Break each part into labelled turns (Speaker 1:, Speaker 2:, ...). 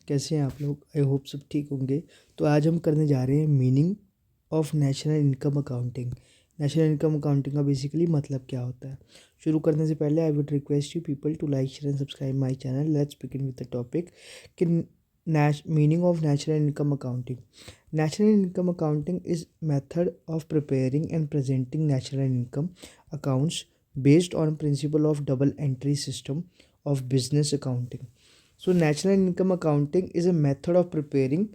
Speaker 1: कैसे हैं आप लोग? आई होप सब ठीक होंगे। तो आज हम करने जा रहे हैं meaning of national income accounting. National income accounting का बेसिकली मतलब क्या होता है। शुरू करने से पहले I would request you people to like share and subscribe my channel. Let's begin with the topic कि meaning of national income accounting. National income accounting is method of preparing and presenting national income accounts based on principle of double entry system of business accounting. So national income accounting is a method of preparing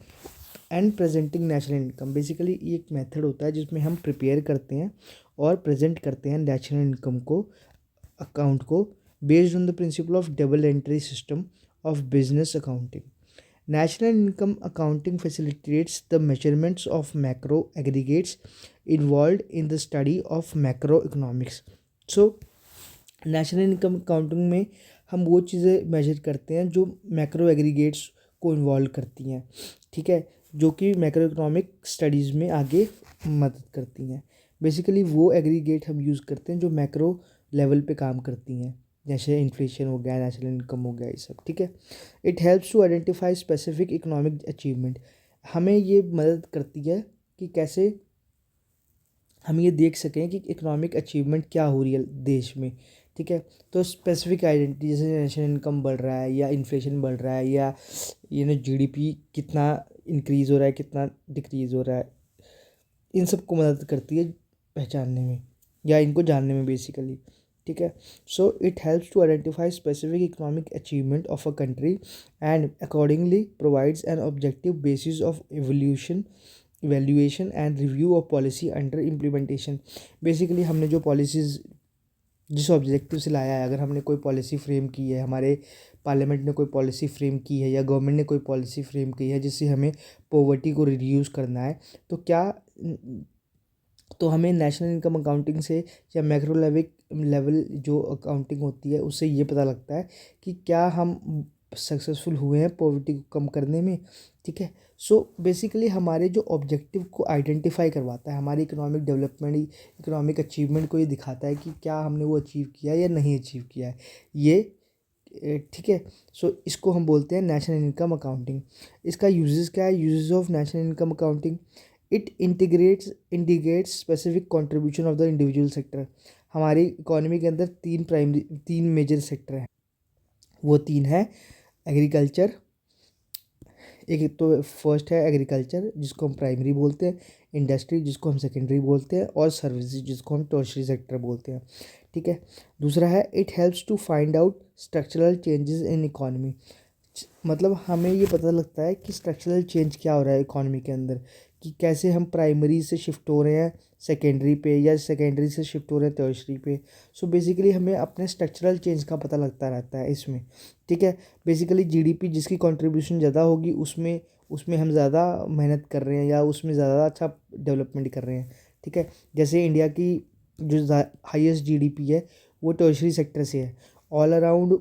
Speaker 1: and presenting national income. Basically ये एक method होता है जिसमें हम prepare करते हैं और present करते हैं नेशनल इनकम को, अकाउंट को, based on the principle of double entry system of business accounting. National income accounting facilitates the measurements of macro aggregates involved in the study of macroeconomics. So, national income accounting में हम वो चीज़ें major करते हैं जो macro aggregates को involve करती हैं, ठीक है, जो कि मैक्रो इकोनॉमिक स्टडीज़ में आगे मदद करती हैं। बेसिकली वो एग्रीगेट हम यूज़ करते हैं जो मैक्रो लेवल पे काम करती हैं, जैसे इन्फ्लेशन हो गया, नेशनल इनकम हो गया, ये सब, ठीक है। It helps to identify specific economic achievement. हमें ये मदद करती है कि कैसे हम ये देख सकें कि इकोनॉमिक अचीवमेंट क्या हो रही है देश में, ठीक है। तो स्पेसिफिक आइडेंटिटी, जैसे नेशनल इनकम बढ़ रहा है या इन्फ्लेशन बढ़ रहा है या जीडीपी कितना इंक्रीज़ हो रहा है, कितना डिक्रीज़ हो रहा है, इन सब को मदद करती है पहचानने में या इनको जानने में बेसिकली, ठीक है। So it helps to identify specific economic achievement of a country and accordingly provides an objective basis of evolution evaluation and review of policy under implementation. Basically हमने जो पॉलिसीज़ जिस ऑब्जेक्टिव से लाया है, अगर हमने कोई पॉलिसी फ्रेम की है, हमारे पार्लियामेंट ने कोई पॉलिसी फ्रेम की है या गवर्नमेंट ने कोई पॉलिसी फ्रेम की है जिससे हमें पॉवर्टी को रिड्यूस करना है, तो क्या तो हमें नेशनल इनकम अकाउंटिंग से या मैक्रो लेवल जो अकाउंटिंग होती है उससे ये पता लगता है कि क्या हम सक्सेसफुल हुए हैं पॉवर्टी को कम करने में, ठीक है। सो बेसिकली हमारे जो ऑब्जेक्टिव को आइडेंटिफाई करवाता है, हमारी इकोनॉमिक डेवलपमेंट, इकोनॉमिक अचीवमेंट को ये दिखाता है कि क्या हमने वो अचीव किया या नहीं अचीव किया है ये, ठीक है। सो इसको हम बोलते हैं नेशनल इनकम अकाउंटिंग। इसका यूजेस क्या है? Uses of national income accounting, it integrates specific contribution of the individual sector. हमारी इकोनॉमी के अंदर तीन मेजर सेक्टर हैं। वो तीन है एग्रीकल्चर, एक तो फर्स्ट है एग्रीकल्चर जिसको हम प्राइमरी बोलते हैं, इंडस्ट्री जिसको हम सेकेंडरी बोलते हैं, और सर्विसेज जिसको हम टर्शरी सेक्टर बोलते हैं, ठीक है। दूसरा है it helps to find out structural changes in economy. मतलब हमें ये पता लगता है कि स्ट्रक्चरल चेंज क्या हो रहा है इकोनॉमी के अंदर, कि कैसे हम प्राइमरी से शिफ्ट हो रहे हैं सेकेंडरी पे या सेकेंडरी से शिफ्ट हो रहे हैं टर्शरी पे। सो बेसिकली हमें अपने स्ट्रक्चरल चेंज का पता लगता रहता है इसमें, ठीक है। बेसिकली जीडीपी जिसकी कंट्रीब्यूशन ज़्यादा होगी उसमें उसमें हम ज़्यादा मेहनत कर रहे हैं या उसमें ज़्यादा अच्छा डेवलपमेंट कर रहे हैं, ठीक है। जैसे इंडिया की जो हाईएस्ट जीडीपी है वो टर्शरी सेक्टर से है। ऑल अराउंड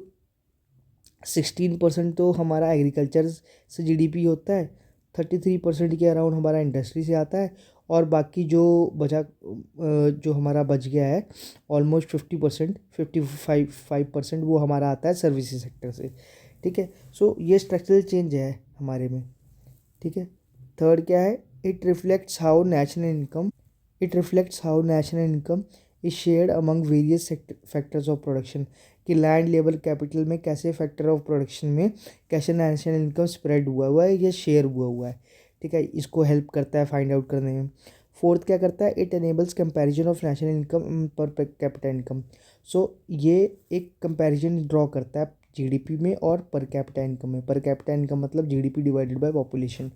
Speaker 1: 16% तो हमारा एग्रीकल्चर से जीडीपी होता है, 33% के अराउंड हमारा इंडस्ट्री से आता है, और बाकी जो बचा जो हमारा बच गया है ऑलमोस्ट 50%, 55% वो हमारा आता है सर्विसेज सेक्टर से, ठीक है। सो ये स्ट्रक्चरल चेंज है हमारे में, ठीक है। थर्ड क्या है? It reflects how national income it reflects how national income is shared among various factors of production, कि लैंड लेबर कैपिटल में कैसे फैक्टर ऑफ प्रोडक्शन में कैसे नेशनल इनकम स्प्रेड हुआ है या शेयर हुआ है, ठीक है। इसको हेल्प करता है फाइंड आउट करने में। फोर्थ क्या करता है? It enables comparison of national income per capita income. So ये एक कंपैरिजन ड्रॉ करता है जीडीपी में और पर कैपिटा इनकम में। पर कैपिटा इनकम मतलब जीडीपी डिवाइडेड बाय पॉपुलेशन,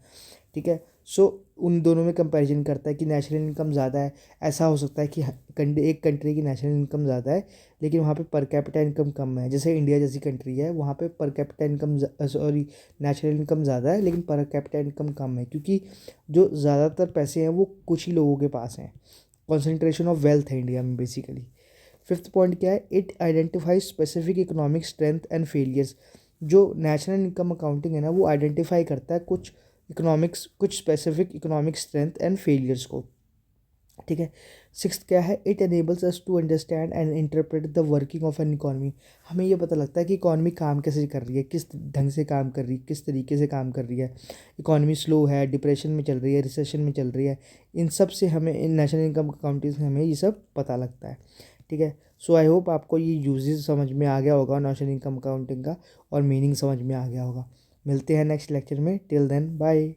Speaker 1: ठीक है। सो उन दोनों में कंपैरिजन करता है कि नेशनल इनकम ज़्यादा है, ऐसा हो सकता है कि एक कंट्री की नेशनल इनकम ज़्यादा है लेकिन वहाँ पे पर कैपिटा इनकम कम है। जैसे इंडिया जैसी कंट्री है, वहाँ पे पर capita income sorry national income ज़्यादा है लेकिन पर कैपिटा इनकम कम है, क्योंकि जो ज़्यादातर पैसे हैं वो कुछ ही लोगों के पास हैं। कॉन्सेंट्रेशन ऑफ वेल्थ है इंडिया में बेसिकली। फिफ्थ पॉइंट क्या है? It identify specific economic strength and failures. जो नेशनल इनकम अकाउंटिंग है ना, वो आइडेंटिफाई करता है कुछ specific economic strength and failures को। ठीक है। सिक्स्थ क्या है, it enables us to understand and interpret the working of an economy. हमें ये पता लगता है कि इकॉनमी काम कैसे कर रही है, किस ढंग से काम कर रही है, किस तरीके से काम कर रही है। इकॉनमी स्लो है, डिप्रेशन में चल रही है, रिसेशन में चल रही है, इन सब से हमें, इन नेशनल इनकम अकाउंटिंग से हमें ये सब पता लगता है। ठीक है। सो आई होप आपको ये यूजेस समझ में आ गया होगा नेशनल इनकम अकाउंटिंग का, और मीनिंग समझ में आ गया होगा। मिलते हैं नेक्स्ट लेक्चर में, टिल देन बाय।